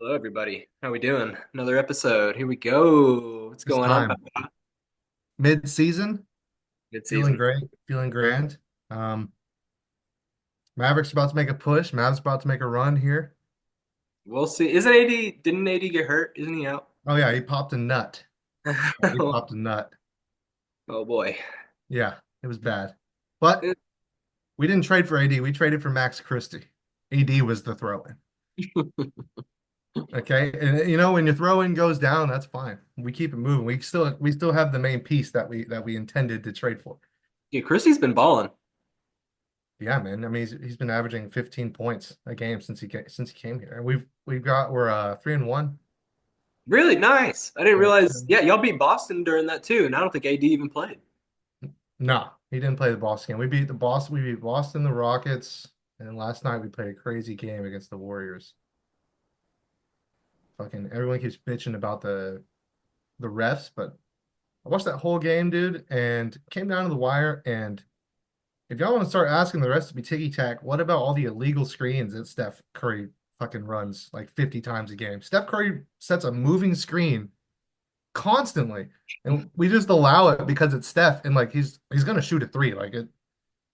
Hello, everybody. How we doing? Another episode. Here we go. What's This going on, time, Papa? mid-season, Good feeling season. great, feeling grand. Um, Mavericks about to make a push. Mavs about to make a run here. We'll see. Isn't AD? Didn't AD get hurt? Isn't he out? Oh yeah, he popped a nut. He popped a nut. Oh boy. Yeah, it was bad. But we didn't trade for AD. We traded for Max Christie. AD was the throw-in. Okay, and when your throw-in goes down, that's fine. We keep it moving. We still have the main piece that we intended to trade for. Yeah, Christie's been balling. Yeah, man. I mean, he's been averaging 15 points a game since he came here. And we're 3-1. Really nice. I didn't Yeah. realize. Yeah, y'all beat Boston during that too, and I don't think AD even played. No, he didn't play the Boston game. We beat Boston, the Rockets, and last night we played a crazy game against the Warriors. Fucking everyone keeps bitching about the refs, but I watched that whole game, dude, and came down to the wire. And if y'all want to start asking the rest to be ticky tack, what about all the illegal screens that Steph Curry fucking runs like 50 times a game? Steph Curry sets a moving screen constantly, and we just allow it because it's Steph, and like he's gonna shoot a three. Like it,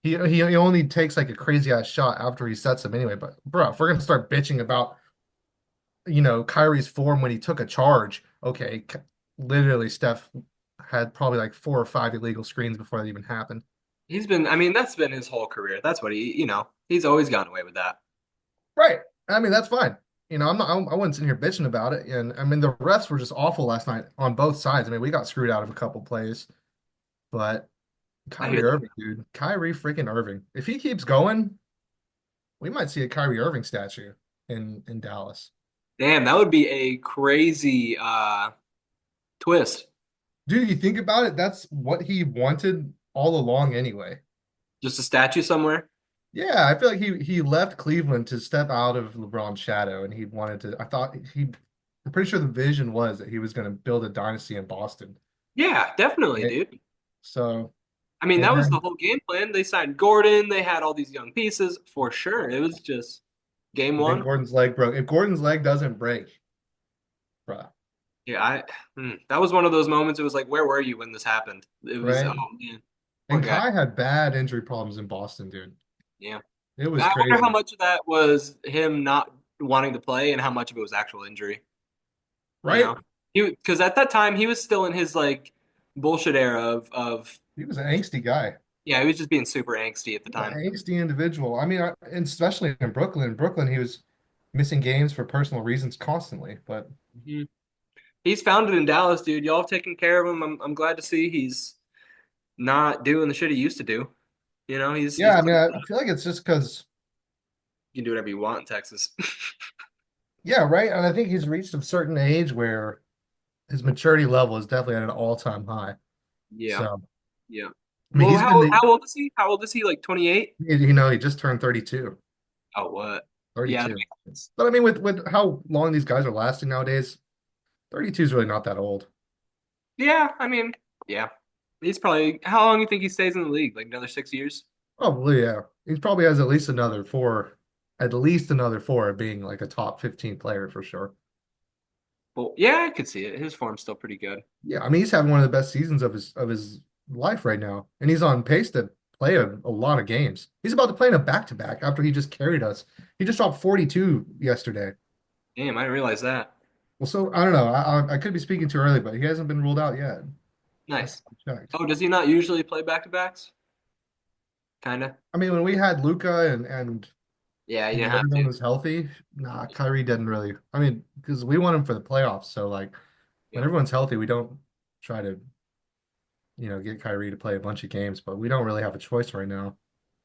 he only takes like a crazy ass shot after he sets them anyway. But bro, if we're gonna start bitching about Kyrie's form when he took a charge, okay, literally Steph had probably like four or five illegal screens before that even happened. He's been. I mean, that's been his whole career. That's what he. He's always gotten away with that. Right. I mean, that's fine. I'm not. I wasn't sitting here bitching about it. And I mean, the refs were just awful last night on both sides. I mean, we got screwed out of a couple plays, but I hear Kyrie that. Irving, dude, Kyrie freaking Irving. If he keeps going, we might see a Kyrie Irving statue in Dallas. Damn, that would be a crazy twist. Dude, you think about it, that's what he wanted all along anyway. Just a statue somewhere. Yeah, I feel like he left Cleveland to step out of LeBron's shadow, and he wanted to. I'm pretty sure the vision was that he was going to build a dynasty in Boston. Yeah, definitely, Right? dude. So, I mean, and that was the then whole game plan. They signed Gordon. They had all these young pieces for sure. It was just game then one. Gordon's leg broke. If Gordon's leg doesn't break, bruh, Yeah, that was one of those moments. It was like, where were you when this happened? It was, oh right? man, poor And guy. Kai had bad injury problems in Boston, dude. Yeah. It was I wonder how crazy. much of that was him not wanting to play and how much of it was actual injury. You Right? know, because at that time he was still in his like bullshit era of He was an angsty guy. yeah, he was just being super angsty at the He's an time. angsty individual. I mean, and especially in Brooklyn. In Brooklyn, he was missing games for personal reasons constantly. But Mhm. He's found it in Dallas, dude. Y'all have taken care of him. I'm glad to see he's not doing the shit he used to do. He's yeah, I mean, clean. I feel like it's just because, You can do whatever you want in Texas. yeah, right. And I think he's reached a certain age where his maturity level is definitely at an all-time high. Yeah, So, yeah. I mean, Well, he's been how old is he? How old is he? Like 28? he just turned 32. Oh, what? Yeah, that 32. makes sense. But I mean, with how long these guys are lasting nowadays, 32 is really not that old. Yeah, I mean, yeah. He's probably how long do you think he stays in the league? Like another 6 years? Probably, yeah. He probably has at least another four of being like a top 15 player for sure. Well, yeah, I could see it. His form's still pretty good. Yeah, I mean, he's having one of the best seasons of his life right now, and he's on pace to play a lot of games. He's about to play in a back-to-back after he just carried us. He just dropped 42 yesterday. Damn, I didn't realize that. Well, so I don't know. I could be speaking too early, but he hasn't been ruled out yet. Last Nice. I checked. Oh, does he not usually play back-to-backs? Kinda. I mean, when we had Luca Yeah, you and didn't when have everyone to. was healthy, nah, Kyrie didn't really. I mean, because we want him for the playoffs, so like when Yeah, everyone's healthy, we don't try to get Kyrie to play a bunch of games, but we don't really have a choice right now.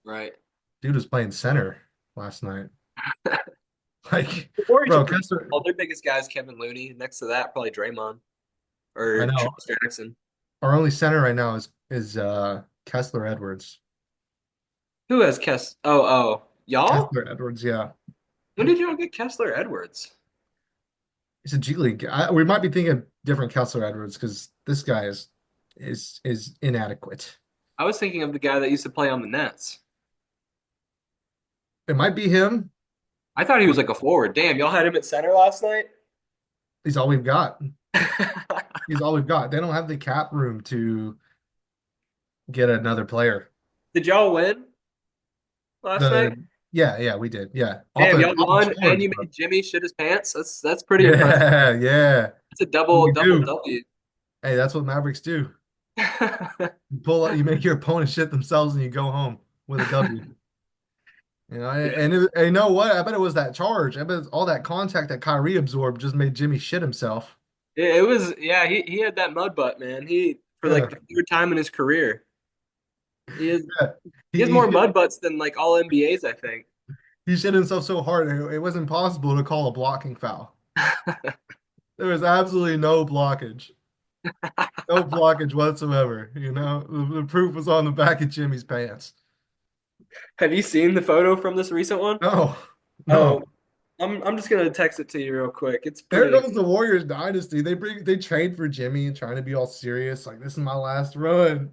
right. Dude was playing center last night. Like, The Warriors are bro, pretty Kessler, small. Their biggest guy is Kevin Looney. Next to that, probably Draymond I or know Charles Jackson. our only center right now is Kessler Edwards. Who has Oh, y'all? Kessler Edwards, yeah. When did y'all get Kessler Edwards? He's a G League. We might be thinking of different Kessler Edwards because this guy is inadequate. I was thinking of the guy that used to play on the Nets. It might be him. I thought he was like a forward. Damn, y'all had him at center last night? He's all we've got. He's all we've got. They don't have the cap room to get another player. Did y'all win last night? The yeah, we did. Yeah. Damn, y'all Off a won and charge, you bro. made Jimmy shit his pants. That's pretty impressive. Yeah, yeah. It's a What double we double do. W. Hey, that's what Mavericks do. You pull up, you make your opponent shit themselves, and you go home with a W. Yeah. And you know what? I bet it was that charge. I bet it's all that contact that Kyrie absorbed just made Jimmy shit himself. It was yeah, he had that mud butt, man. He for like Yeah, the third time in his career. He has yeah. he has He more mud butts than like all NBAs, I think. he shit himself so hard it was impossible to call a blocking foul. There was absolutely no blockage, no blockage whatsoever. The proof was on the back of Jimmy's pants. Have you seen the photo from this recent one? No, Oh, no. I'm just gonna text it to you real quick. It's There pretty. goes the Warriors dynasty. They trade for Jimmy and trying to be all serious, like this is my last run.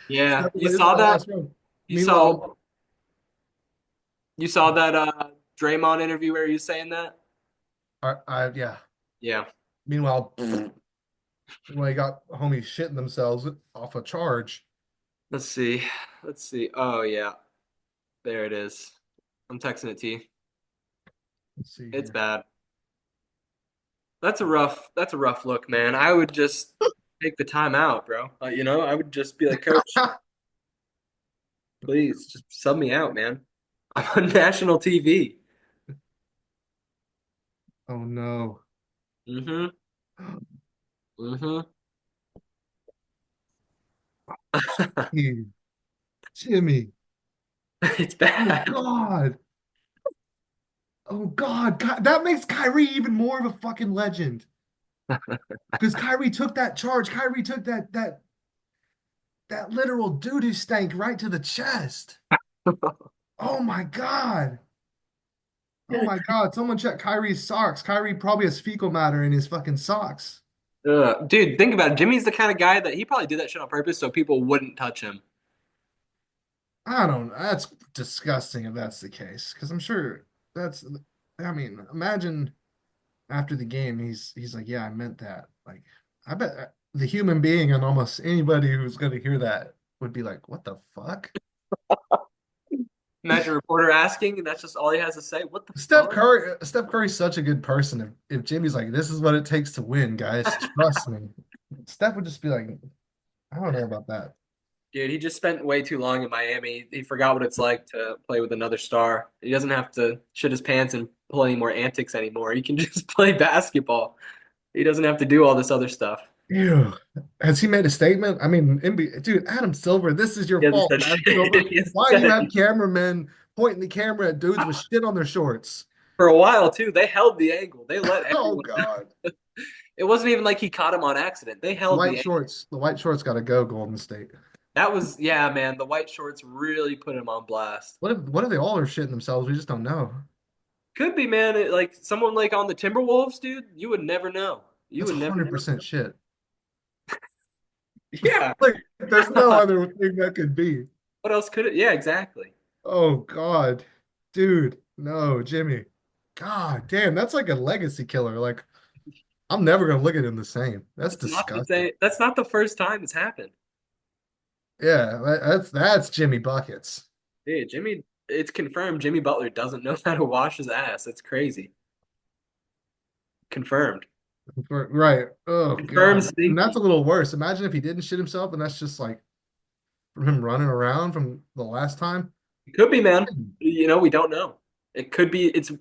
Yeah, Steph was like, this is my last run. You Meanwhile, saw you saw that Draymond interview where he was saying that? yeah. Yeah. Meanwhile, when they got homies shitting themselves off a charge. Let's see. Let's see. Oh yeah, there it is. I'm texting it to you. Let's see It's here. bad. That's a rough look, man. I would just take the time out, bro. I would just be like, Coach, please just sub me out, man. I'm on national TV. Oh no. Mm-hmm. Mm-hmm. Hey, Jimmy. It's Oh bad. God. Oh God. That makes Kyrie even more of a fucking legend. Because Kyrie took that charge. Kyrie took that literal doo-doo stank right to the chest. Oh my God. Oh my God. Someone check Kyrie's socks. Kyrie probably has fecal matter in his fucking socks. Dude, think about it. Jimmy's the kind of guy that he probably did that shit on purpose so people wouldn't touch him. I don't know. That's disgusting if that's the case. Because I'm sure that's, I mean, imagine after the game, he's like, yeah, I meant that. Like, I bet the human being and almost anybody who's going to hear that would be like, what the fuck? Imagine a reporter asking, and that's just all he has to say. What the fuck? Steph Curry's such a good person. If Jimmy's like, this is what it takes to win, guys, trust me. Steph would just be like, I don't know about that. Dude, he just spent way too long in Miami. He forgot what it's like to play with another star. He doesn't have to shit his pants and pull any more antics anymore. He can just play basketball. He doesn't have to do all this other stuff. Ew. Has he made a statement? I mean, dude, Adam Silver, this is your He hasn't fault, said Adam Silver. shit. He hasn't Why do said you have anything. cameramen pointing the camera at dudes with shit on their shorts? For a while, too, they held the angle. They let Oh everyone. God. It wasn't even like he caught him on accident. They The held the white angle. shorts, the white shorts gotta go, Golden State. That was, yeah, man. The white shorts really put him on blast. What if they all are shitting themselves? We just don't know. Could be, man. Like someone like on the Timberwolves, dude. You would never know. You That's would never know. 100% shit. Yeah. Like, there's no other thing that could be. What else could it? Yeah, exactly. Oh God. Dude, no, Jimmy. God damn, that's like a legacy killer. Like, I'm never gonna look at him the same. That's That's not the disgusting. same. That's not the first time it's happened. Yeah, that's Jimmy Buckets. Dude, Jimmy, it's confirmed Jimmy Butler doesn't know how to wash his ass. That's crazy. Confirmed. Right. Oh Confirmed God. And that's a stinky. little worse. Imagine if he didn't shit himself and that's just like from him running around from the last time. It could be, man. We don't know. It could be. It's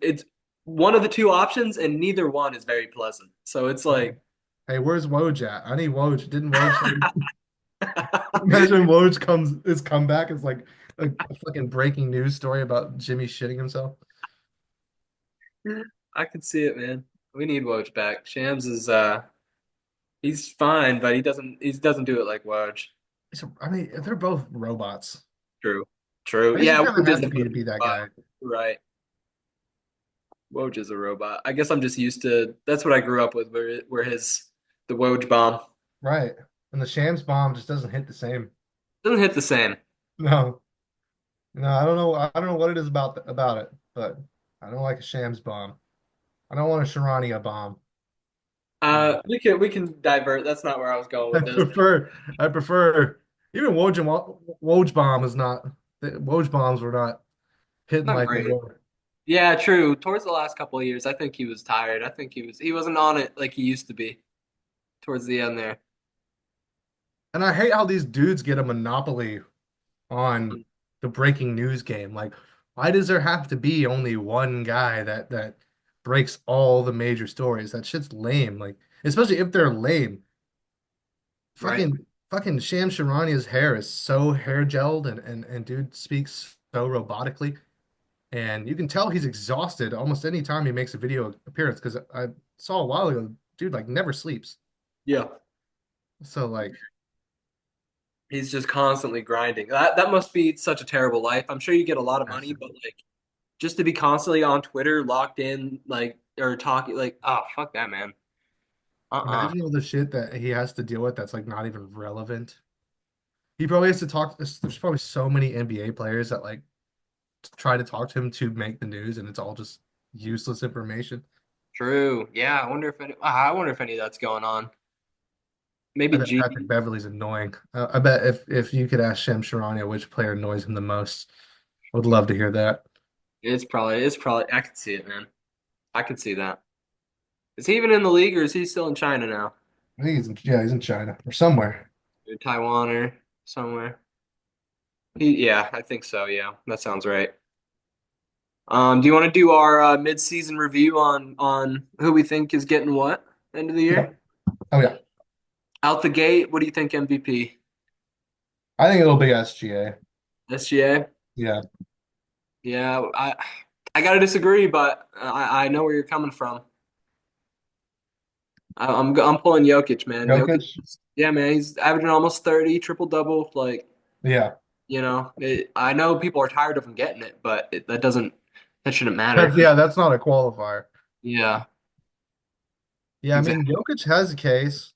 one of the two options, and neither one is very pleasant. So it's like, Hey, where's Woj at? I need Woj. Didn't Woj say imagine Woj comes his comeback is like a fucking breaking news story about Jimmy shitting himself. I could see it, man. We need Woj back. Shams is he's fine, but he doesn't do it like Woj. I mean, they're both robots. True. True. I guess you Yeah, kind of Woj have is to a be that robot. guy. Right. Woj is a robot. I guess I'm just used to that's what I grew up with, where his the Woj bomb Right. And the Shams bomb just doesn't hit the same. doesn't hit the same. No. No, I don't know. I don't know what it is about it, but. I don't like a Shams bomb. I don't want a Sharania bomb. You know, We can divert. That's not where I was going I with this. prefer I prefer even Woj bomb is not Woj bombs were not hitting Not like they great. were. Yeah, true. Towards the last couple of years, I think he was tired. I think he wasn't on it like he used to be towards the end there. And I hate how these dudes get a monopoly on the breaking news game. Like, why does there have to be only one guy that breaks all the major stories? That shit's lame. Like, especially if they're lame. Right? Fucking Sham Sharania's hair is so hair gelled and dude speaks so robotically. And you can tell he's exhausted almost any time he makes a video appearance because I saw a while ago, dude like never sleeps. Yeah. So like He's just constantly grinding. That must be such a terrible life. I'm sure you get a lot of money, but like just to be constantly on Twitter, locked in, like or talking, like oh fuck that man. Uh-uh. imagine all the shit that he has to deal with that's like not even relevant. He probably has to talk. There's probably so many NBA players that like try to talk to him to make the news, and it's all just useless information. True. Yeah. I wonder if any of that's going on. I Maybe bet G. Patrick Beverly's annoying. I bet if you could ask Shem Sharania which player annoys him the most, I would love to hear that. It's probably. I could see it, man. I could see that. Is he even in the league or is he still in China now? I think he's in China or somewhere. Or Taiwan or somewhere? Yeah, I think so. Yeah, that sounds right. Do you want to do our mid-season review on who we think is getting what end of the Yeah. year? Oh yeah. Out the gate, what do you think MVP? I think it'll be SGA. SGA? Yeah. Yeah, I gotta disagree, but I know where you're coming from. I'm pulling Jokic, man. Jokic, Jokic. yeah, man, he's averaging almost 30, triple double. Like, Yeah. I know people are tired of him getting it, but that shouldn't matter. That's not a qualifier. Yeah, Yeah, I mean exactly. Jokic has a case.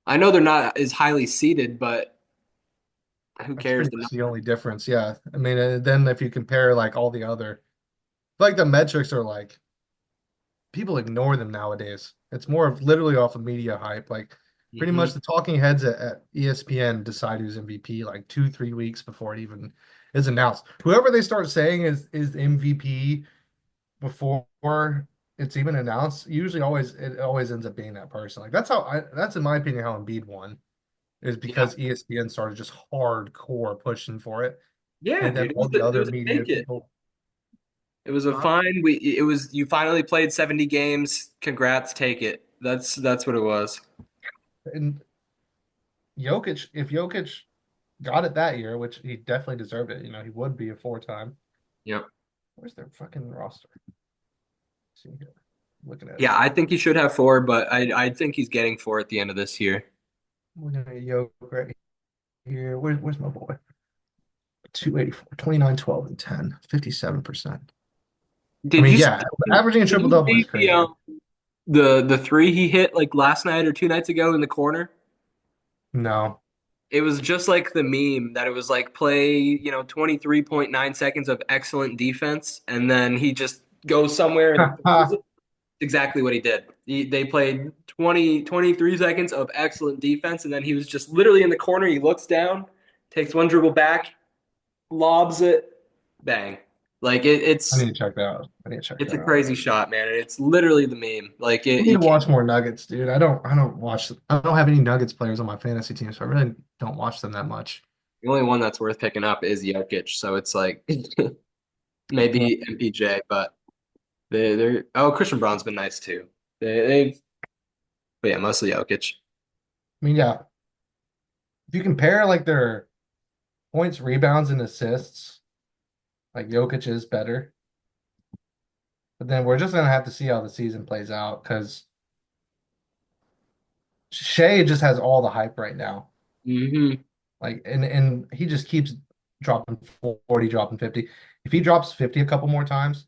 I know they're not as highly seeded, but who That's cares? pretty much the only difference. Yeah. I mean, and then if you compare like all the other, like the metrics are like people ignore them nowadays. It's more of literally off of media hype. Like pretty Hmm. much the talking heads at ESPN decide who's MVP like 2, 3 weeks before it even is announced. Whoever they start saying is MVP before it's even announced, usually always it always ends up being that person. Like that's in my opinion how Embiid won is Yeah, because ESPN started just hardcore pushing for it. yeah, And then dude. all the It other was a media take it. people. It was a fine. It was you finally played 70 games. Congrats, take it. That's what it was. And Jokic, if Jokic got it that year, which he definitely deserved it, he would be a 4 time. Yeah. Where's their fucking roster? Let's see here. Looking at it Yeah, I now. think he should have four, but I think he's getting four at the end of this year. Looking at Jokic right here. Where's my boy? 284, 29, 12, and 10, 57%. I Did mean, you yeah, see, averaging a did triple you double is see crazy. the three he hit like last night or 2 nights ago in the corner? No. It was just like the meme that it was like play, 23.9 seconds of excellent defense, and then he just goes somewhere and throws it. Exactly what he did. They played 23 seconds of excellent defense, and then he was just literally in the corner. He looks down, takes one dribble back, lobs it, bang. Like I need to check that out. I need to check it's that a out. crazy shot, man. And it's literally the meme. Like I need you to can't. watch more Nuggets, dude. I don't have any Nuggets players on my fantasy team, so I really don't watch them that much. The only one that's worth picking up is Jokic. So it's like Yeah. maybe MPJ, but they're oh Christian Braun's been nice too. They've but yeah, mostly Jokic. I mean, yeah, if you compare like their points, rebounds, and assists, like Jokic is better. But then we're just gonna have to see how the season plays out because Shea just has all the hype right now. Hmm. Like, and he just keeps dropping 40, dropping 50. If he drops 50 a couple more times,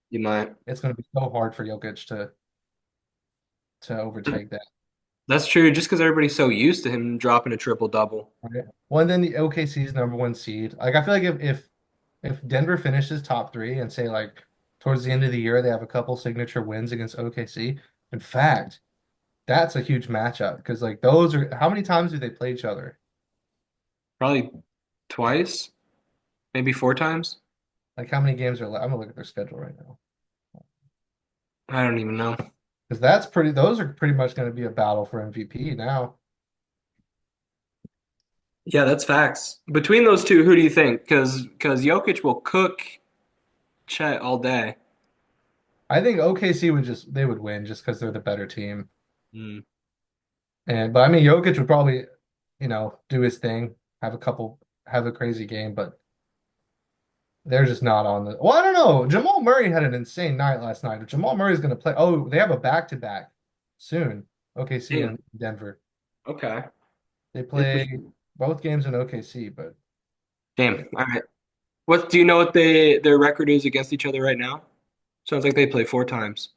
You might. it's gonna be so hard for Jokic to overtake that. That's true. Just because everybody's so used to him dropping a triple double. Right? Well, and then the OKC's number one seed. Like, I feel like if Denver finishes top three and say like towards the end of the year, they have a couple signature wins against OKC. In fact, that's a huge matchup because like those are how many times do they play each other? Probably twice, maybe 4 times. Like how many games are left? I'm gonna look at their schedule right now I don't even know. because that's pretty. Those are pretty much going to be a battle for MVP now. Yeah, that's facts. Between those two, who do you think? Because Jokic will cook Chet all day. I think OKC would just they would win just because they're the better team. Mm. And but I mean Jokic would probably, do his thing, have a crazy game, but they're just not on the. Well, I don't know. Jamal Murray had an insane night last night. If Jamal Murray's going to play. Oh, they have a back-to-back soon. OKC Damn. and Denver. Okay. They play Interesting. both games in OKC, but Damn. All right. What do you know what their record is against each other right now? Sounds like they play 4 times.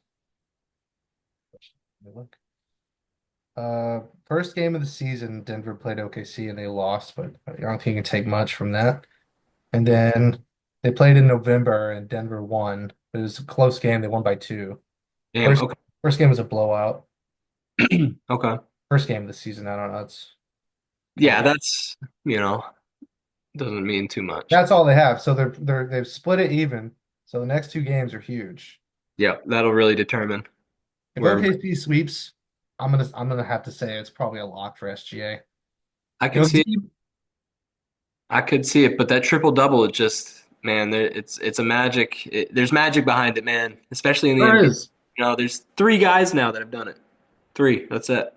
look. First game of the season, Denver played OKC and they lost, but I don't think you can take much from that. And Mm. then they played in November and Denver won. It was a close game. They won by two. Damn. First Okay. first game was a blowout. Okay. First game of the season. I don't know. It's Yeah, okay. that's, you know, doesn't mean too much. That's all they have. So they've split it even. So the next two games are huge. Yeah, that'll really determine If where OKC sweeps, I'm gonna have to say it's probably a lock for SGA. I You could know, see it. I could see it, but that triple double, it just, man, it's a magic. There's magic behind it, man. Especially in the there NBA. is. There's 3 guys now that have done it. Three. That's it.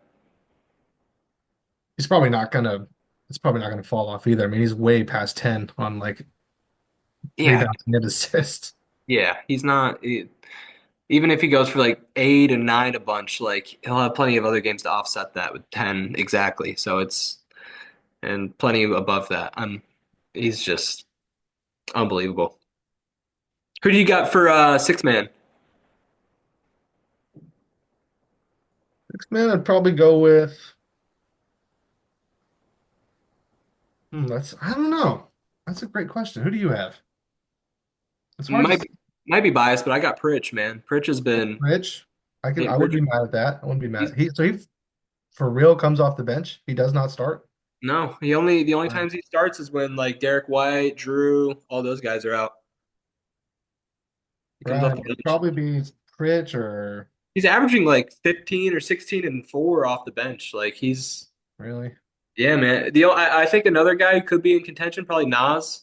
He's probably not gonna. It's probably not gonna fall off either. I mean, he's way past 10 on like Yeah, rebounds and assists. yeah. He's not. Even if he goes for like 8 and 9 a bunch, like he'll have plenty of other games to offset that with 10 exactly. So it's and plenty above that. He's just unbelievable. Who do you got for six man? Six man, I'd probably go with. That's I don't know. That's a great question. Who do you have? It's hard to Might say. be, might be biased, but I got Pritch, man. Pritch has been. Rich. Yeah, I Pritch, wouldn't be mad at that. I wouldn't be he's mad. He for real comes off the bench. He does not start. no. The only Wow. times he starts is when like Derek White, Drew, all those guys are out. He comes off Right. the It'd bench. probably be Pritch or He's averaging like 15 or 16 and 4 off the bench. Like he's really. yeah, man. I think another guy who could be in contention, probably Nas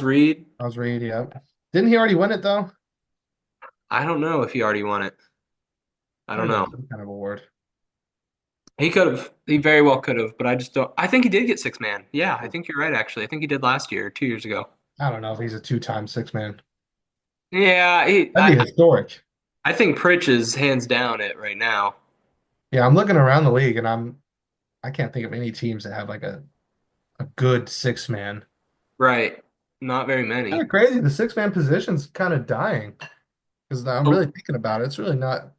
Reed. I was reading. Yeah. Didn't he already win it though? I don't know if he already won it. I Or don't he won know. some kind of award. He could have. He very well could have, but I just don't. I think he did get six man. Yeah, I think you're right, actually. I think he did last year, 2 years ago. I don't know if he's a two-time six man. Yeah, That'd be historic. I think Pritch is hands down it right now. Yeah, I'm looking around the league and I can't think of any teams that have like a good six man. Right. Not very Kind many. of crazy. The six man position's kind of dying because I'm Oh, really thinking about it. It's really not.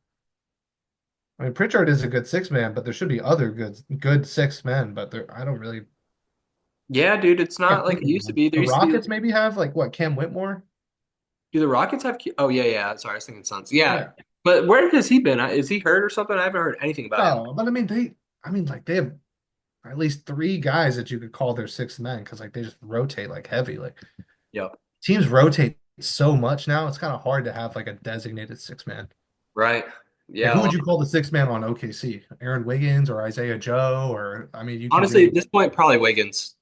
I mean, Pritchard is a good six man, but there should be other good six men. But there, I don't really yeah, dude, it's can't not like think it of used to one. be. There The used to be. Rockets maybe have like what Cam Whitmore. Do the Rockets have? Oh yeah, yeah. Sorry, I was thinking Suns. Yeah, Yeah. but where has he been? Is he hurt or something? I haven't heard anything about him. No, but I mean I mean like they have at least three guys that you could call their six men because like they just rotate like heavy. Like Yep. teams rotate so much now, it's kind of hard to have like a designated six man. Right. Like Yeah. who would you call the six man on OKC? Aaron Wiggins or Isaiah Joe or I mean you could Honestly, at really this point, probably Wiggins.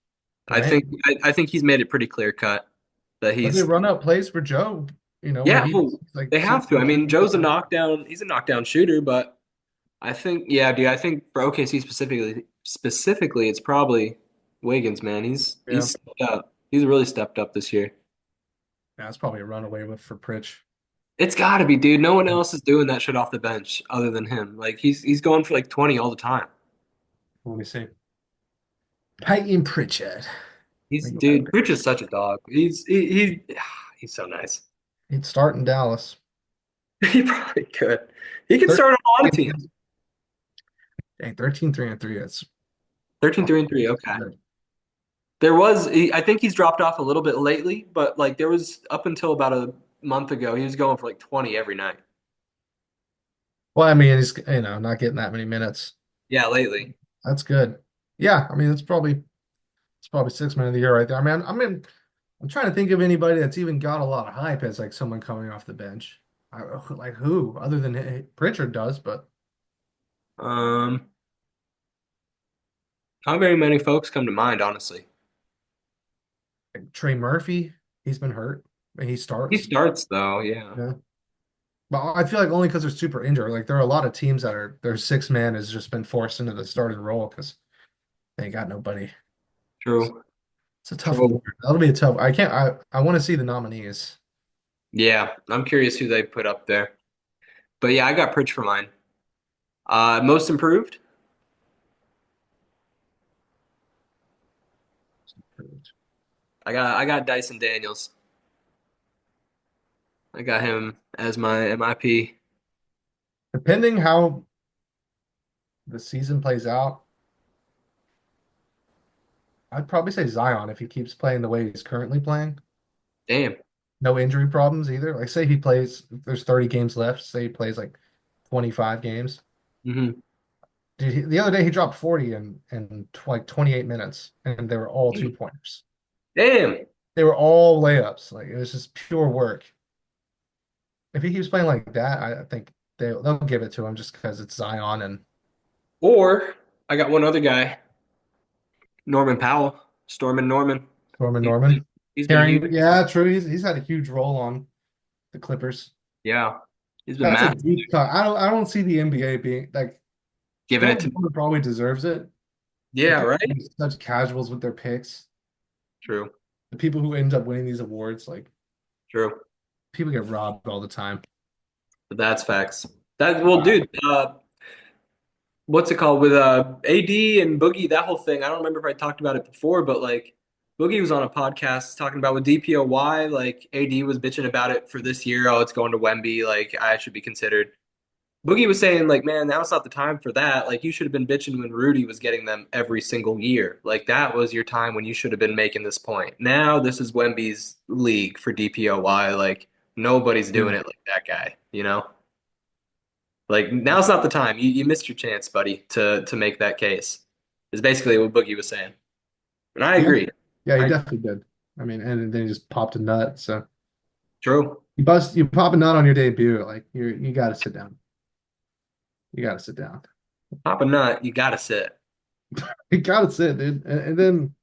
I right. think I think he's made it pretty clear cut that But they he's run up plays for Joe, when yeah. he's Well, like they six have to. I one mean, shooting. Joe's a knockdown. He's a knockdown shooter, but I think yeah, dude. I think for OKC specifically, it's probably Wiggins, man. Yeah. He's stepped up. He's really stepped up this year. Yeah, that's probably a runaway with for Pritch. It's got to be, dude. No one else is doing that shit off the bench other than him. Like he's going for like 20 all the time. Let me see. Peyton Pritchard. He's dude. Rich is such a dog. He's so nice. He'd start in Dallas. He probably could. He could 13, start on a lot of teams. dang, 13 3 and 3. That's 13 probably 3 and 3. Okay. good. I think he's dropped off a little bit lately, but like there was up until about month ago, he was going for like 20 every night. Well, I mean, he's not getting that many minutes. Yeah, lately. That's good. Yeah, I mean, it's probably 6 men of the year right there. I'm trying to think of anybody that's even got a lot of hype as like someone coming off the bench. Like who, other than Pritchard does, but Um, not very many folks come to mind, honestly. like Trey Murphy, he's been hurt. He He starts. starts though, yeah. Yeah. But I feel like only because they're super injured. Like there are a lot of teams that are their 6 man has just been forced into the starting role because they got nobody. True. It's a tough True. award. That'll be a tough. I can't. I want to see the nominees. Yeah, I'm curious who they put up there. But yeah, I got Pritch for mine. Most improved. I got Dyson Daniels. I got him as my MIP. Depending how the season plays out, I'd probably say Zion if he keeps playing the way he's currently playing. Damn. No injury problems either. Like say he plays, if there's 30 games left. Say he plays like 25 games. Hmm. Dude, the other day he dropped 40 in like 28 minutes, and they were all 2 pointers. Damn. They were all layups. Like it was just pure work. If he keeps playing like that, I think they'll give it to him just because it's Zion and Or I got one other guy, Norman Powell, Stormin' Norman. Norman He's been, Norman. he's been huge. Carrying, yeah, true. He's had a huge role on the Clippers. Yeah, he's been That's a massive. deep cut. I don't see the NBA being like Giving it Norman to me. Norman probably deserves it. The Yeah, people right? who are such casuals with their picks, True. the people who end up winning these awards, like True. people get robbed all the time. But that's facts. That well, Wow. dude, what's it called with AD and Boogie, that whole thing. I don't remember if I talked about it before, but like Boogie was on a podcast talking about with DPOY, like AD was bitching about it for this year. Oh, it's going to Wemby, like I should be considered. Boogie was saying, like, man, now's not the time for that. Like, you should have been bitching when Rudy was getting them every single year. Like, that was your time when you should have been making this point. Now, this is Wemby's league for DPOY. Like, nobody's doing Yeah. it like that guy, you know? Like, now's not the time. You missed your chance, buddy, to make that case. Is basically what Boogie was saying. And I Yeah. agree. Yeah, he I definitely did. I mean, and then he just popped a nut. So true. you pop a nut on your debut, like you gotta sit down. You gotta sit down. Pop a nut, you gotta sit. You gotta sit, dude. And then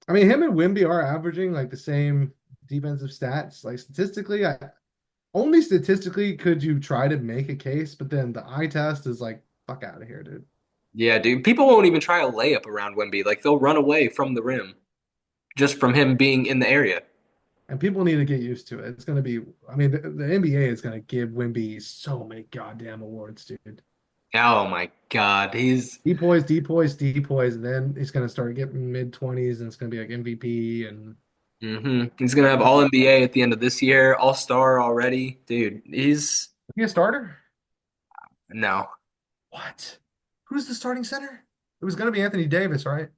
I mean him and Wimby are averaging like the same defensive stats. Like statistically, only statistically could you try to make a case, but then the eye test is like, fuck out of here, dude. Yeah, dude. People won't even try a layup around Wemby. Like, they'll run away from the rim just from him being in the area. And people need to get used to it. It's gonna be, I mean, the NBA is gonna give Wimby so many goddamn awards, dude. Oh my God, he's Depoys, depoys, depoys, and then he's gonna start getting mid 20s, and it's gonna be like MVP and he's gonna have All NBA at the end of this year, All Star already, dude. He's is he a starter? no What? Who's the starting center? It was gonna be Anthony Davis, right?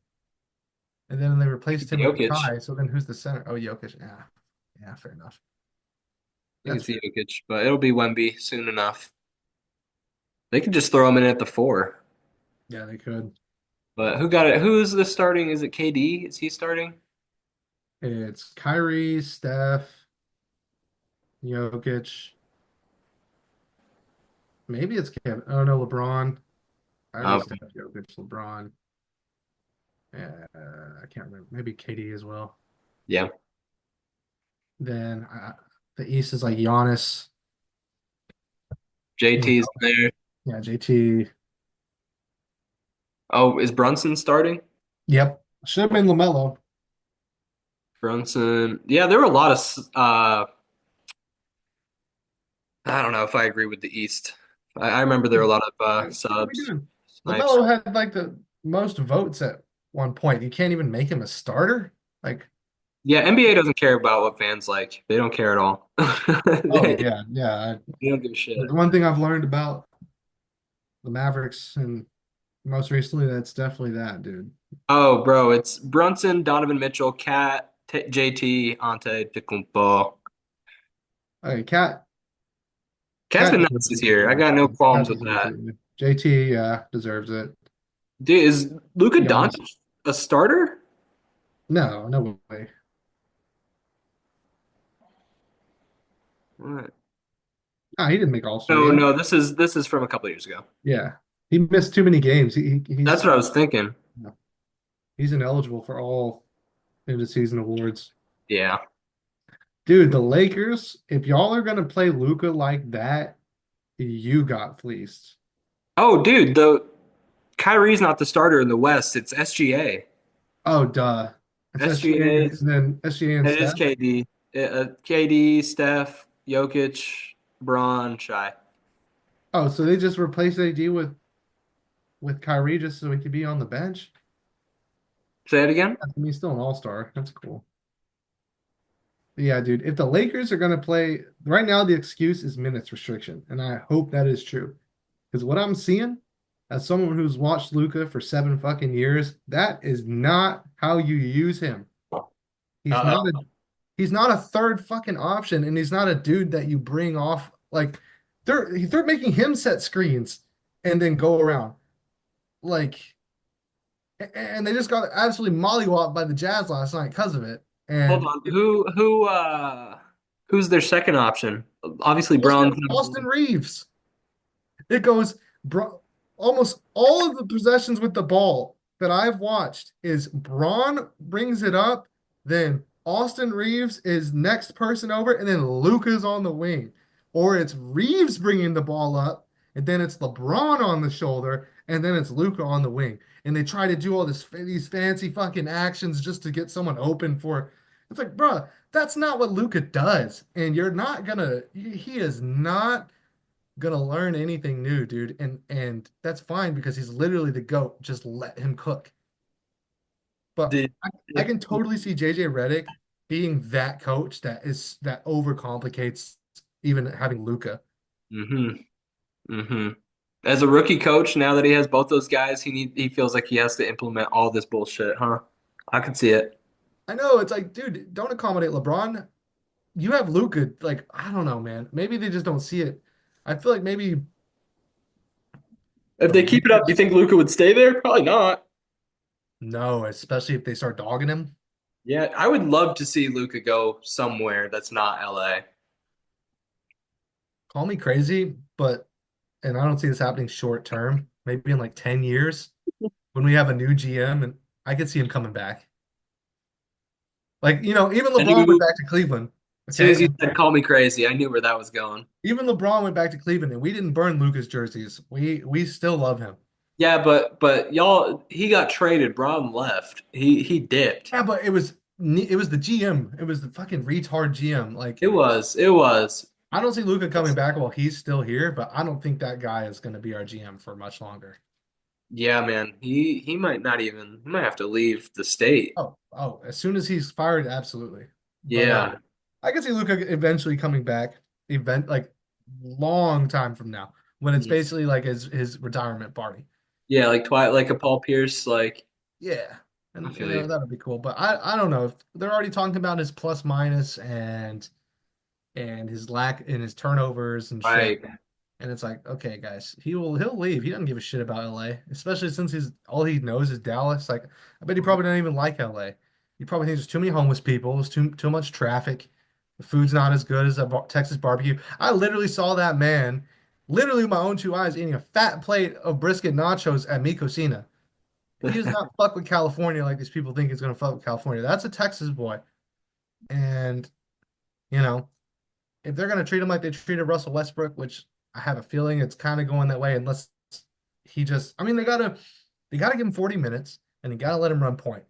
And then they replaced him with Jokic. Kai. So then who's the center? Oh, Jokic. Yeah, yeah, fair enough. I think That's it's fair. Jokic, but it'll be Wemby soon enough. They could just throw him in at the four. Yeah, they could. But who got it? Who's the starting? Is it KD? Is he starting? It's Kyrie, Steph, Jokic. Maybe it's Kevin. Oh no, LeBron. Kyrie, Oh, Steph, Jokic, LeBron. I can't remember. Maybe KD as well. yeah. Then the East is like Giannis. You JT's know, there. yeah, JT. Oh, is Brunson starting? Yep. Should have been LaMelo. Brunson. Yeah, there were a lot of I don't know if I agree with the East. I remember there were a lot of What are we subs, doing? snipes. LaMelo had like the most votes at one point. You can't even make him a starter. Like, Yeah, NBA doesn't care about what fans like. They don't care at all. oh They, yeah, yeah. they don't give a shit. The one thing I've learned about the Mavericks and most recently, that's definitely that, dude. Oh, bro, it's Brunson, Donovan Mitchell, Cat, JT, Ante, Antetokounmpo. Okay, Cat Cat's Cat been deserves nuts this it for year. I sure. got no Cat qualms with deserves that. it. JT, yeah, deserves it. Dude, is Luka Giannis, Doncic a starter? no, no way. What? Ah, he didn't make All-Star No, game. no, this is from a couple years ago. Yeah, he missed too many games. That's what I was thinking. No, he's ineligible for all end of season awards. Yeah. Dude, the Lakers, if y'all are gonna play Luca like that, you got fleeced. Oh, dude, the Kyrie's not the starter in the West. It's SGA. Oh, duh. It's SGA SGA, and then SGA and it is Steph. KD. KD, Steph, Jokic, Braun, Shy. Oh, so they just replaced AD with Kyrie just so he could be on the bench. Say it again? I mean, he's still an all-star. That's cool. But yeah, dude, if the Lakers are gonna play right now, the excuse is minutes restriction, and I hope that is true. Because what I'm seeing, as someone who's watched Luca for 7 fucking years, that is not how you use him. He's not a Uh-oh. he's not a third fucking option, and he's not a dude that you bring off like they're making him set screens and then go around. Like and they just got absolutely mollywopped by the Jazz last night because of it. Hold And on. Who's their second option? Obviously Braun's Austin Reeves. It goes, bro. Almost all of the possessions with the ball that I've watched is Braun brings it up, then Austin Reeves is next person over, and then Luka's on the wing. Or it's Reeves bringing the ball up, and then it's LeBron on the shoulder, and then it's Luka on the wing. And they try to do all these fancy fucking actions just to get someone open for. It's like, bro, that's not what Luka does. And you're not gonna. He is not gonna learn anything new, dude. And that's fine because he's literally the GOAT. Just let him cook. But did. I can totally see JJ Redick being that coach that overcomplicates even having Luca. Mm-hmm. Mm-hmm. As a rookie coach, now that he has both those guys, he feels like he has to implement all this bullshit, huh? I can see it. I know it's like, dude, don't accommodate LeBron. You have Luca. Like, I don't know, man. Maybe they just don't see it. I feel like maybe If the they keep it up, do you Lakers, think Luca would stay there? Probably not. no, especially if they start dogging him. Yeah, I would love to see Luca go somewhere that's not LA. Call me crazy, but and I don't see this happening short term. Maybe in like 10 years when we have a new GM, and I could see him coming back. Like, even I LeBron went knew back to Cleveland. as soon Okay. as you And said call me crazy, I knew where that was going. even LeBron went back to Cleveland and we didn't burn Lucas jerseys. We still love him. Yeah, but y'all, he got traded. Braun left. He dipped. Yeah, but it was the GM. It was the fucking retard GM. Like, It was. I don't see Luca coming back while he's still here, but I don't think that guy is going to be our GM for much longer. Yeah, man. He might not even. He might have to leave the state. Oh, as soon as he's fired, absolutely. But Yeah. I can see Luca eventually coming back, like long time from now, when it's Mhm. basically like his retirement party. Yeah, like like a Paul Pierce. Like Yeah, I and feel you. that would be cool. But I don't know if they're already talking about his plus minus and his lack in his turnovers and shit. Right. And it's like, okay, guys, he'll leave. He doesn't give a shit about LA, especially since he's all he knows is Dallas. Like, I bet he probably doesn't even like LA. He probably thinks there's too many homeless people, there's too much traffic. The food's not as good as a Texas barbecue. I literally saw that man, literally with my own two eyes, eating a fat plate of brisket nachos at Mi Cocina. He does not fuck with California like these people think he's gonna fuck with California. That's a Texas boy. And, you know, if they're gonna treat him like they treated Russell Westbrook, which I have a feeling it's kind of going that way, unless he just I mean they gotta give him 40 minutes and you gotta let him run point.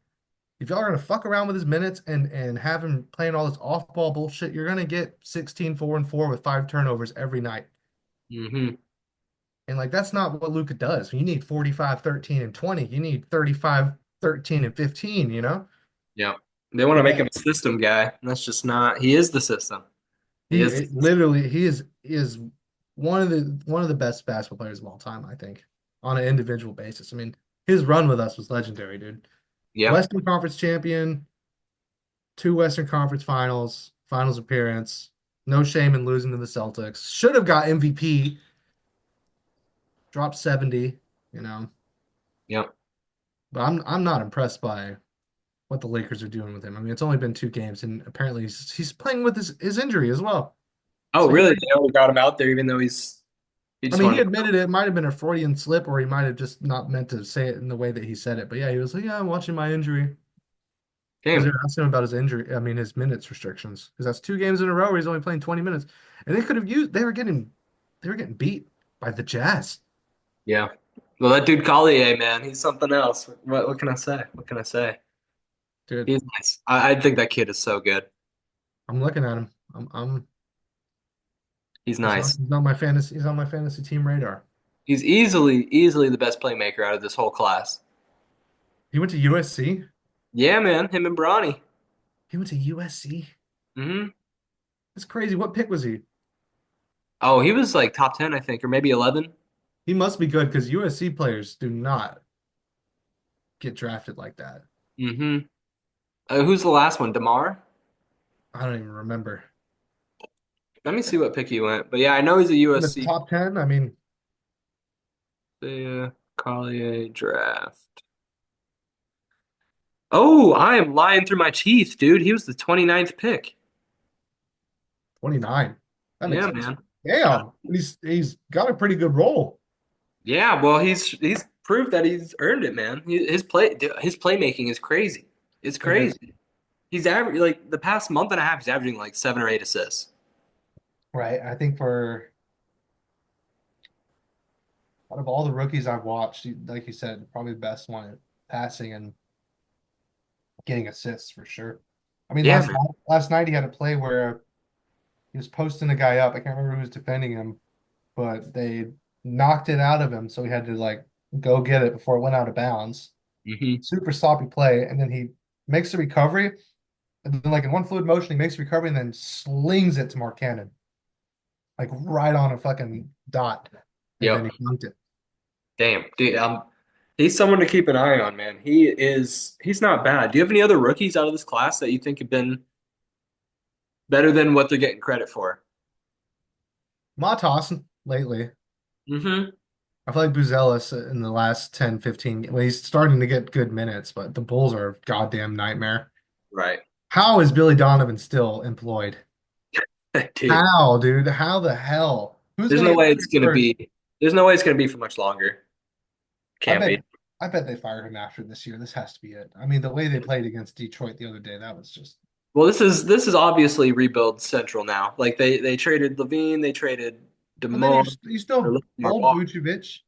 If y'all are gonna fuck around with his minutes and have him playing all this off-ball bullshit, you're gonna get 16, 4 and 4 with 5 turnovers every night. Hmm. And like that's not what Luka does. You need 45, 13, and 20. You need 35, 13, and 15, you know? Yeah. They want to make Yeah. him a system guy. And that's just not. He is the system. He He is. it, literally he is one of the best basketball players of all time, I think, on an individual basis. I mean, his run with us was legendary, dude. Yeah. Western Conference champion, two Western Conference finals, finals appearance. No shame in losing to the Celtics. Should have got MVP, dropped 70, you know. Yep. But I'm not impressed by what the Lakers are doing with him. I mean, it's only been 2 games, and apparently he's playing with his injury as well. Oh, So he really? might, They only got him out there, even though he I just mean, he wanted. admitted it might have been a Freudian slip, or he might have just not meant to say it in the way that he said it. But yeah, he was like, "Yeah, I'm watching my injury," because Damn. they were asking him about his injury. I mean, his minutes restrictions, because that's 2 games in a row where he's only playing 20 minutes, and they could have used. They were getting beat by the Jazz, Yeah. Well, that dude Collier, man, he's something else. What can I say? What can I say? dude. He's nice. I think that kid is so good. I'm looking at him. I'm He's nice. he's on my fantasy. He's on my fantasy team radar. He's easily the best playmaker out of this whole class. He went to USC. Yeah, man, him and Bronny. He went to USC. Hmm. That's crazy. What pick was he? Oh, he was like top 10, I think, or maybe 11. He must be good because USC players do not get drafted like that. Hmm. Who's the last one? DeMar? I don't even remember. Let me see what pick he went. But yeah, I know he's a In the USC. top 10, I mean, The Collier draft. Oh, I am lying through my teeth, dude. He was the 29th pick. 29. That makes Yeah, sense. man. God. Damn. He's got a pretty good role. Yeah, well, he's proved that he's earned it, man. His playmaking is crazy. It's It is. crazy. He's average like the past month and a half. He's averaging like 7 or 8 assists. Right. I think for out of all the rookies I've watched, like you said, probably the best one at passing and getting assists for sure. I mean, Yeah, man. last night he had a play where he was posting a guy up. I can't remember who was defending him, but they knocked it out of him, so he had to like go get it before it went out of bounds. Hmm. Super sloppy play, and then he makes the recovery, and then like in one fluid motion, he makes the recovery and then slings it to Mark Cannon, like right on a fucking dot, and then he Yep. dunked it. Damn, dude. He's someone to keep an eye on, man. He's not bad. Do you have any other rookies out of this class that you think have been better than what they're getting credit for? Matas lately. Hmm. I feel like Buzelis in the last 10, 15, well, he's starting to get good minutes, but the Bulls are a goddamn nightmare. Right. How is Billy Donovan still employed? Dude, How, dude? How the hell? Who's there's gonna no get way it's fired gonna first? be there's no way it's gonna be for much longer. I Can't bet be. I bet they fired him after this year. This has to be it. I mean, the way they played against Detroit the other day, that was just Well, this is obviously rebuild central now. Like they traded Levine, they traded and then DeMar you or still Lamar hold Walker. Vucevic.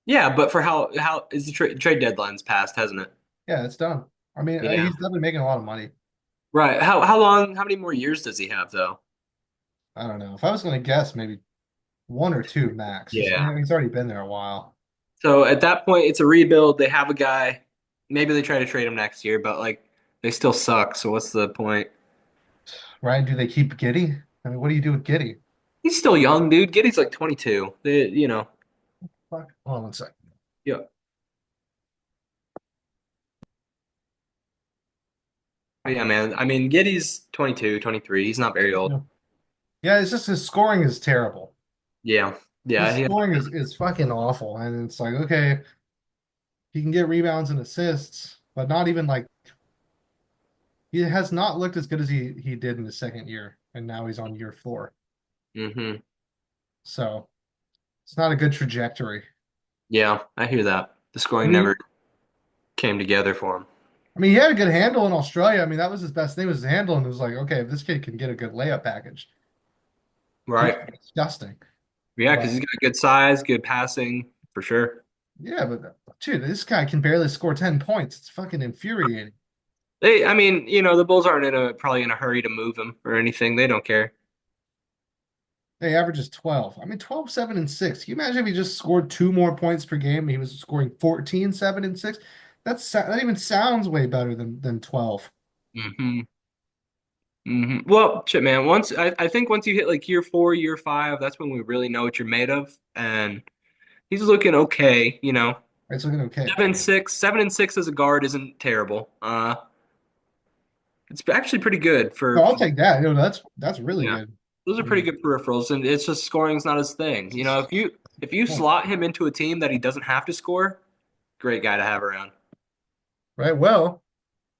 Yeah, but for how is the trade deadline's passed, hasn't it? Yeah, it's done. I mean, Yeah. he's definitely making a lot of money. Right. How many more years does he have though? I don't know. If I was gonna guess, maybe 1 or 2 max. Yeah. He's already been there a while. So at that point, it's a rebuild. They have a guy. Maybe they try to trade him next year, but like they still suck. So what's the point? Right? Do they keep Giddy? I mean, what do you do with Giddy? He's still young, dude. Giddy's like 22. You know. Fuck. Hold on one sec. Yeah. But yeah, man. I mean, Giddy's 22, 23. He's not very old. Yeah. Yeah, it's just his scoring is terrible. Yeah. His Yeah. scoring is fucking awful. And it's like, okay, he can get rebounds and assists, but not even like he has not looked as good as he did in his second year, and now he's on year 4. Hmm. So it's not a good trajectory. Yeah, I hear that. The I scoring mean, never came together for him. he had a good handle in Australia. I mean, that was his best thing was his handle, and it was like, okay, if this kid can get a good layup package, he's Right. disgusting. Yeah, because But he's got good size, good passing, for sure. yeah, but dude, this guy can barely score 10 points. It's fucking infuriating. I mean, the Bulls aren't probably in a hurry to move him or anything. They don't care. They averages 12. I mean, 12, 7, and 6. Can you imagine if he just scored 2 more points per game? He was scoring 14, 7, and 6. That even sounds way better than 12. Hmm. Hmm. Well, shit, man. I think once you hit like year 4, year 5, that's when we really know what you're made of. And he's looking okay. It's looking okay. 7-6 as a guard isn't terrible. It's actually pretty good No, for I'll take that. That's really yeah. good. those are I pretty mean, good peripherals, and it's just scoring's not his thing. You know, if you point, slot him into a team that he doesn't have to score, great guy to have around. right? Well,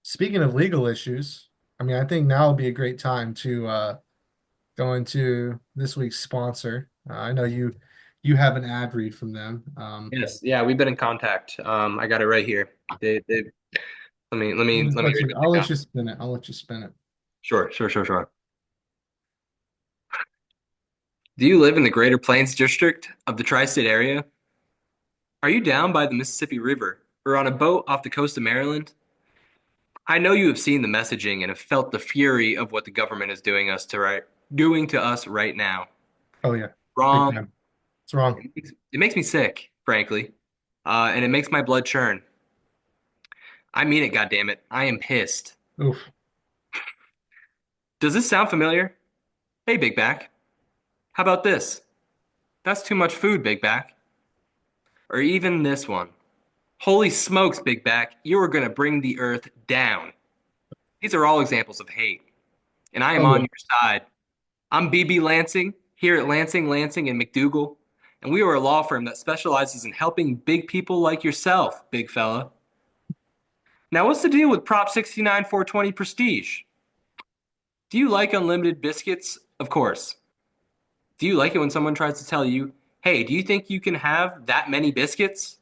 speaking of legal issues, I mean, I think now would be a great time to go into this week's sponsor. I know you have an ad read from them. Yes, yeah, we've been in contact. I got it right here. They let me read what they I'll let got. you spin it. I'll let you spin it. Sure, sure, sure, sure. Do you live in the Greater Plains District of the Tri-State area? Are you down by the Mississippi River or on a boat off the coast of Maryland? I know you have seen the messaging and have felt the fury of what the government is doing to us right now. Oh yeah, big Wrong. time. It's wrong. It makes me sick, frankly, and it makes my blood churn. I mean it, goddammit. I am pissed. Oof. Does this sound familiar? Hey, Big Back. How about this? That's too much food, Big Back. Or even this one. Holy smokes, Big Back. You are going to bring the earth down. These are all examples of hate, and I am Oh on yeah. your side. I'm BB Lansing here at Lansing, and McDougal, and we are a law firm that specializes in helping big people like yourself, big fella. Now, what's the deal with Prop 69 420 Prestige? Do you like unlimited biscuits? Of course. Do you like it when someone tries to tell you, hey, do you think you can have that many biscuits?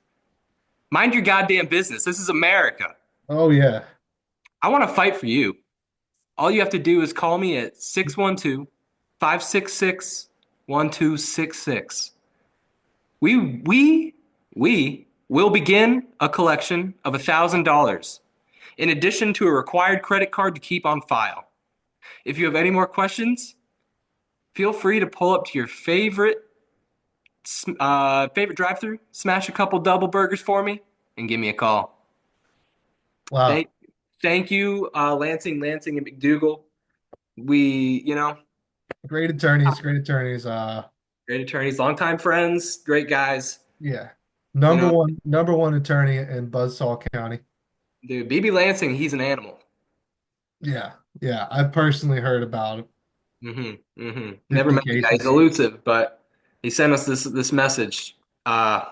Mind your goddamn business. This is America. Oh yeah. I want to fight for you. All you have to do is call me at 612-566-1266. We will begin a collection of $1,000 in addition to a required credit card to keep on file. If you have any more questions, feel free to pull up to your favorite drive-through, smash a couple double burgers for me, and give me a call. Wow. Thank, thank you, Lansing, and McDougal. We, Great attorneys. Great attorneys. great attorneys, longtime friends, great guys. Yeah. You know, Number one attorney in Buzzsaw County. dude, BB Lansing, he's an animal. Yeah. Yeah. I've personally heard about Never 50 met the guy. He's cases. elusive, but he sent us this message. Yeah,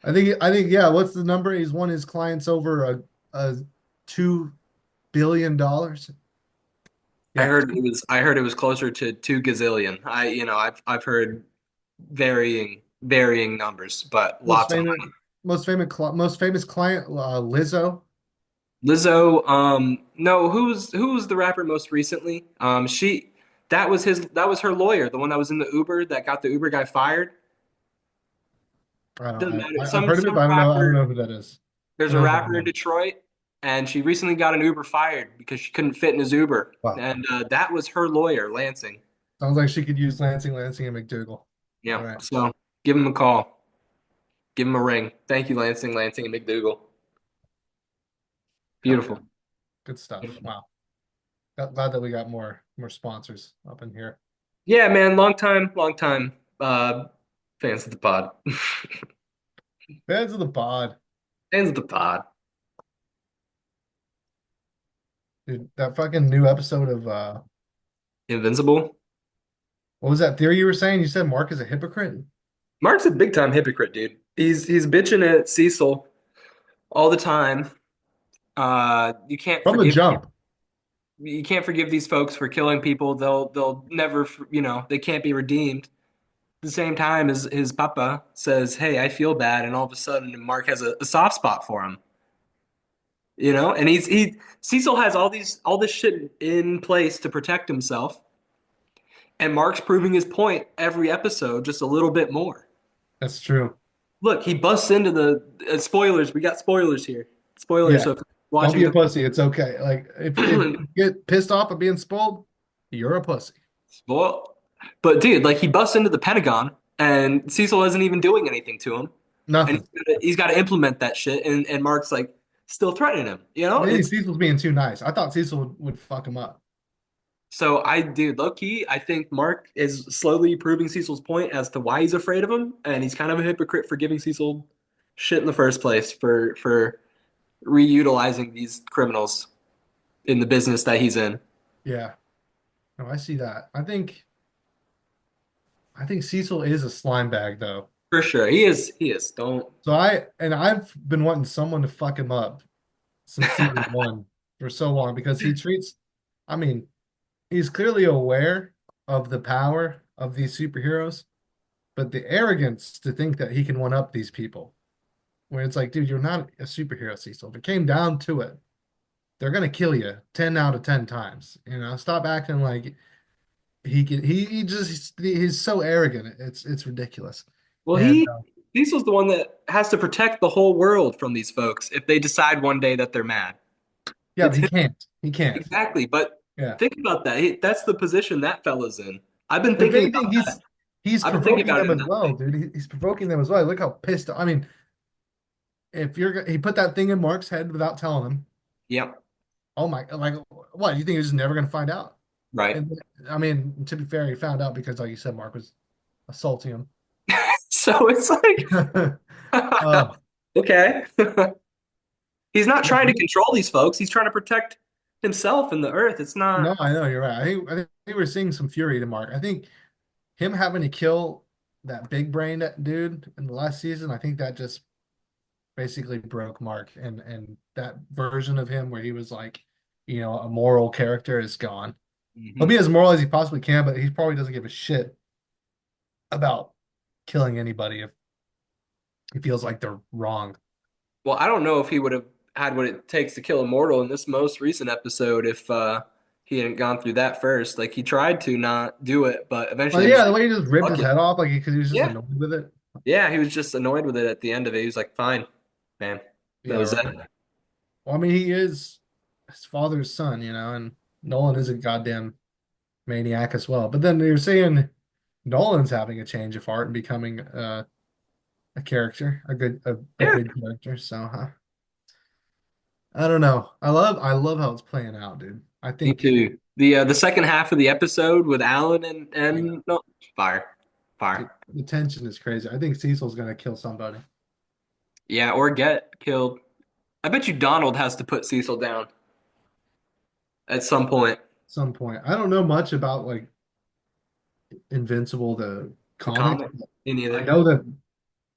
what's the number? He's won his clients over a $2 billion. Yeah. I heard it was closer to 2 gazillion. I've heard varying numbers, but Most lots of famous money. most famous client, Lizzo. Lizzo, no, who was the rapper most recently? That was her lawyer, the one that was in the Uber that got the Uber guy fired. I don't Doesn't know. matter. I've Some heard of it, some but I don't rapper. know who that is. There's I a don't know if I rapper in know. Detroit, and she recently got an Uber fired because she couldn't fit in his Uber, Wow. and that was her lawyer, Lansing. Sounds like she could use Lansing, and McDougal. All Yeah. right. So give him a call. Give him a ring. Thank you, Lansing, and McDougal. Hell yeah. Beautiful. Good stuff. Wow. Glad that we got more sponsors up in here. Yeah, man. Long time. Uh, fans of the pod. Fans of the pod. Fans of the pod. Dude, that fucking new episode of Invincible. what was that theory you were saying? You said Mark is a hypocrite? Mark's a big time hypocrite, dude. He's bitching at Cecil all the time. You can't From the forgive jump. you can't forgive these folks for killing people. They'll never, they can't be redeemed. At the same time as his papa says, "Hey, I feel bad," and all of a sudden Mark has a soft spot for him. And he Cecil has all this shit in place to protect himself, and Mark's proving his point every episode just a little bit more. That's true. Look, he busts into the spoilers. We got spoilers here. Spoilers. Yeah. So if you're Don't be watching a pussy. It's okay. Like if the you get pissed off at being spoiled, you're a pussy. spoil, but dude, like he busts into the Pentagon, and Cecil isn't even doing anything to him, and Nothing. he's got to implement that shit, and Mark's like still threatening him. Maybe It's Cecil's being too nice. I thought Cecil would fuck him up. so dude, low key, I think Mark is slowly proving Cecil's point as to why he's afraid of him, and he's kind of a hypocrite for giving Cecil shit in the first place for reutilizing these criminals in the business that he's in. Yeah. No, I see that. I think. I think Cecil is a slime bag though. For sure. He is. He is. Don't. So I've been wanting someone to fuck him up since season one for so long because he treats, I mean, he's clearly aware of the power of these superheroes, but the arrogance to think that he can one up these people. Where it's like, dude, you're not a superhero, Cecil. If it came down to it, they're gonna kill you 10 out of 10 times. Stop acting like he just he's so arrogant. It's ridiculous. Well, And Diesel's the one that has to protect the whole world from these folks if they decide one day that they're mad. yeah, but It's he him. can't. He can't. Exactly. But Yeah. think about that. That's the position that fella's in. I've been But if thinking anything, about that. he's I've been thinking provoking about it them in as that well, way. dude. He's provoking them as well. Look how pissed. I mean, if he put that thing in Mark's head without telling him. Yep. Oh my, like what? You think he's just never gonna find out? Right. And I mean, to be fair, he found out because, like you said, Mark was assaulting him. So it's like, Uh, okay. He's not yeah, trying to control these folks. He's trying to protect himself and the earth. It's no, not. I know you're right. I think we're seeing some fury to Mark. I think him having to kill that big brain dude in the last season, I think that just basically broke Mark, and that version of him where he was like, a moral character is gone. He'll Mhm. be as moral as he possibly can, but he probably doesn't give a shit about killing anybody if he feels like they're wrong. Well, I don't know if he would have had what it takes to kill a mortal in this most recent episode if he hadn't gone through that first. Like he tried to not do it, but Well, eventually he yeah, just the way he just ripped fuck his it. head off, like because he was just Yeah, annoyed with it. yeah, he was just annoyed with it at the end of it. He was like, "Fine, man, that Yeah, was it." right. Well, I mean, he is his father's son, and Nolan is a goddamn maniac as well. But then you're saying Nolan's having a change of heart and becoming a character, a Yeah, good character. So, I don't know. I love how it's playing out, dude. I me think too. The second half of the episode with Alan and yeah, no, fire, dude, fire. the tension is crazy. I think Cecil's gonna kill somebody at Yeah, or get killed. I bet you Donald has to put Cecil down at some point. some point. I don't know much about like Invincible, the The comic. comic, me I neither. know that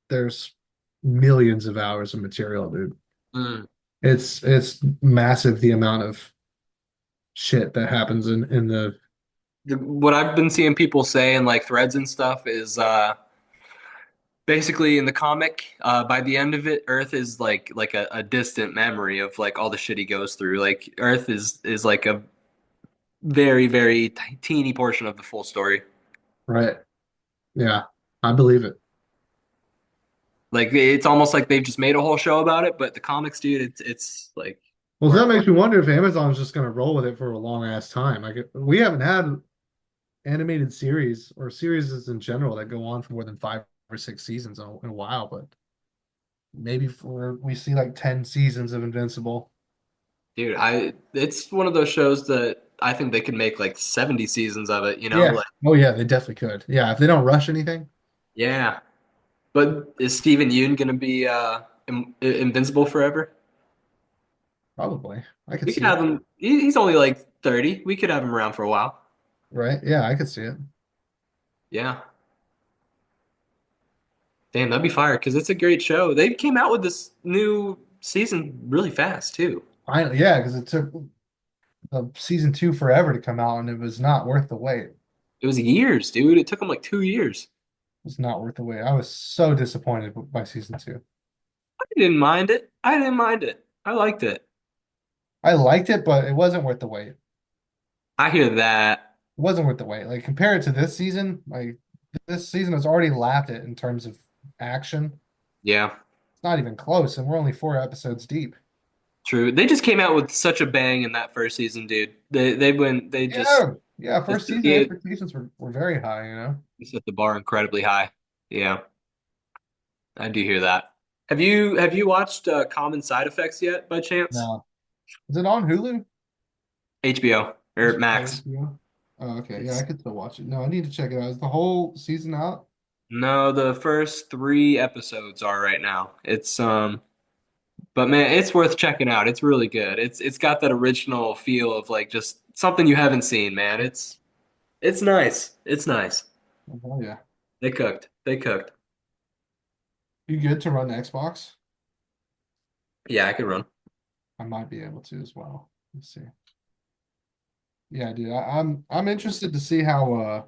there's millions of hours of material, dude. Mm. It's massive the amount of shit that happens in the What I've been seeing people say in like threads and stuff is basically in the comic, by the end of it, Earth is like a distant memory of like all the shit he goes through. Like Earth is like a very, very teeny portion of the full story. right. Yeah, I believe it. Like it's almost like they've just made a whole show about it, but the comics, dude, it's like Well, so worth that it. makes me wonder if Amazon's just gonna roll with it for a long ass time. Like we haven't had animated series or series in general that go on for more than 5 or 6 seasons in a while, but maybe we see like 10 seasons of Invincible. Dude, it's one of those shows that I think they could make like 70 seasons of it, you know? Yeah. Like, Oh yeah, they definitely could. Yeah, if they don't rush anything, yeah. But is Steven Yeun gonna be invincible forever? probably. I could We could see it. have him. He's only like 30. We could have him around for a while. Right? Yeah, I could see it. Yeah. Damn, that'd be fire because it's a great show. They came out with this new season really fast too. Finally, yeah, because it took season two forever to come out, and it was not worth the wait. It It was years, dude. It took them like 2 years. was not worth the wait. I was so disappointed by season two. I didn't mind it. I didn't mind it. I liked it. I liked it, but it wasn't worth the wait. It I hear that. wasn't worth the wait. Like compare it to this season, like this season has already lapped it in terms of action. Yeah, It's not even close, and we're only 4 episodes deep. true. They just came out with such a bang in that first season, dude. They went they just Yeah, yeah. they First set season the expectations were very high. they set the bar incredibly high. Yeah, I do hear that. Have you watched Common Side Effects yet, by chance? No, is it on Hulu? HBO or Oh, Max? yeah. Oh, okay. Yeah, I It's could still watch it. No, I need to check it out. Is the whole season out? no, the first three episodes are right now. But man, it's worth checking out. It's really good. It's got that original feel of like just something you haven't seen, man. It's nice. It's nice. Oh, yeah. They cooked. They cooked. You good to run Xbox? Yeah, I could run. I might be able to as well. Let's see. Yeah, dude, I'm interested to see how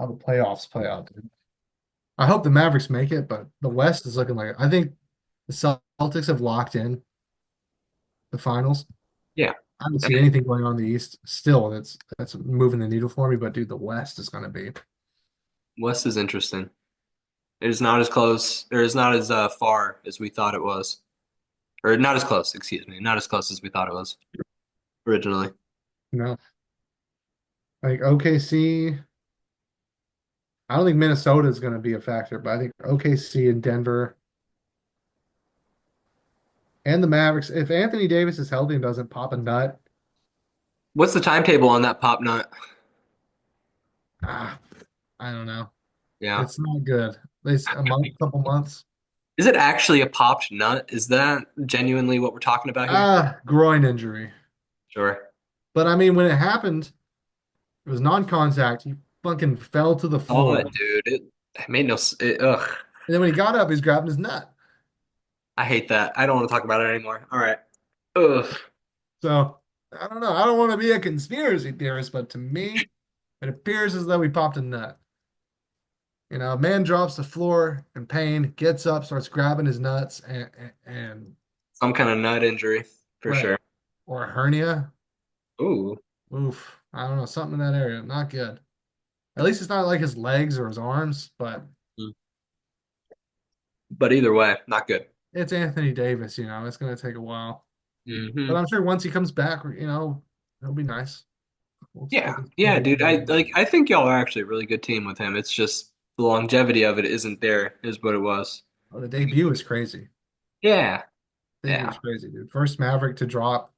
the playoffs play out, dude. I hope the Mavericks make it, but the West is looking like I think the Celtics have locked in the finals. Yeah. I don't see anything going on in the East still that's moving the needle for me, but dude, the West is gonna be. West is interesting. It is not as close, or is not as far as we thought it was. Or not as close, excuse me. Not as close as we thought it was originally. You know, like OKC. I don't think Minnesota is gonna be a factor, but I think OKC and Denver and the Mavericks. If Anthony Davis is healthy and doesn't pop a nut, What's the timetable on that pop nut? ah, I don't know. Yeah. It's not good. At least a month, couple months. Is it actually a popped nut? Is that genuinely what we're talking about here? Groin injury. Sure. But I mean, when it happened, it was non-contact. He fucking fell to the Oh, floor. dude, it made no. Ugh, And then when he got up, he's grabbing his nut. I hate that. I don't want to talk about it anymore. All right. Ugh. So I don't know. I don't want to be a conspiracy theorist, but to me, it appears as though he popped a nut. A man drops to the floor in pain, gets up, starts grabbing his nuts, and Some kind of nut injury for right, sure. or a hernia. Ooh. Oof, I don't know, something in that area. Not good. At least it's not like his legs or his arms, but Mm. But either way, not good. it's Anthony Davis. It's going to take a while, but Hmm. I'm sure once he comes back, it'll be nice. We'll Yeah, get some yeah, good dude. I games. like. I think y'all are actually a really good team with him. It's just the longevity of it isn't there, is what it was. Oh, the debut is crazy. Yeah, Debut was yeah. crazy, dude. First Maverick to drop.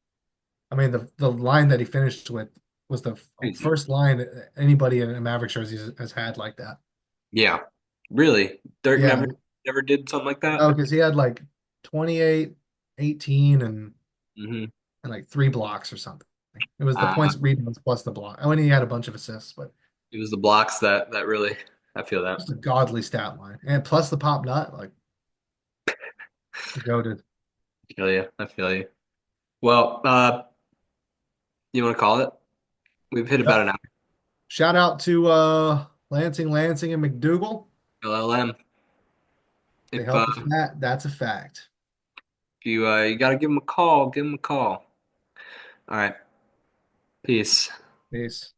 I mean, the line that he finished with was the Crazy. first line that anybody in a Maverick jersey has had like that. Yeah, really. Dirk Yeah. never did something like that. Oh, because he had like 28, 18, Hmm. and like three blocks or something. It was the Uh, points, rebounds plus the block. Oh, and he had a bunch of assists, but it was the blocks that really. I feel that. just a godly stat line. And plus the pop nut, like goaded. I feel you. I feel you. Well, you want to call it? We've hit about Yep. an hour. Shout out to Lansing, and McDougal. LLM. They If helped the fat. That's a fact. you got to give him a call, give him a call. All right. Peace. Peace.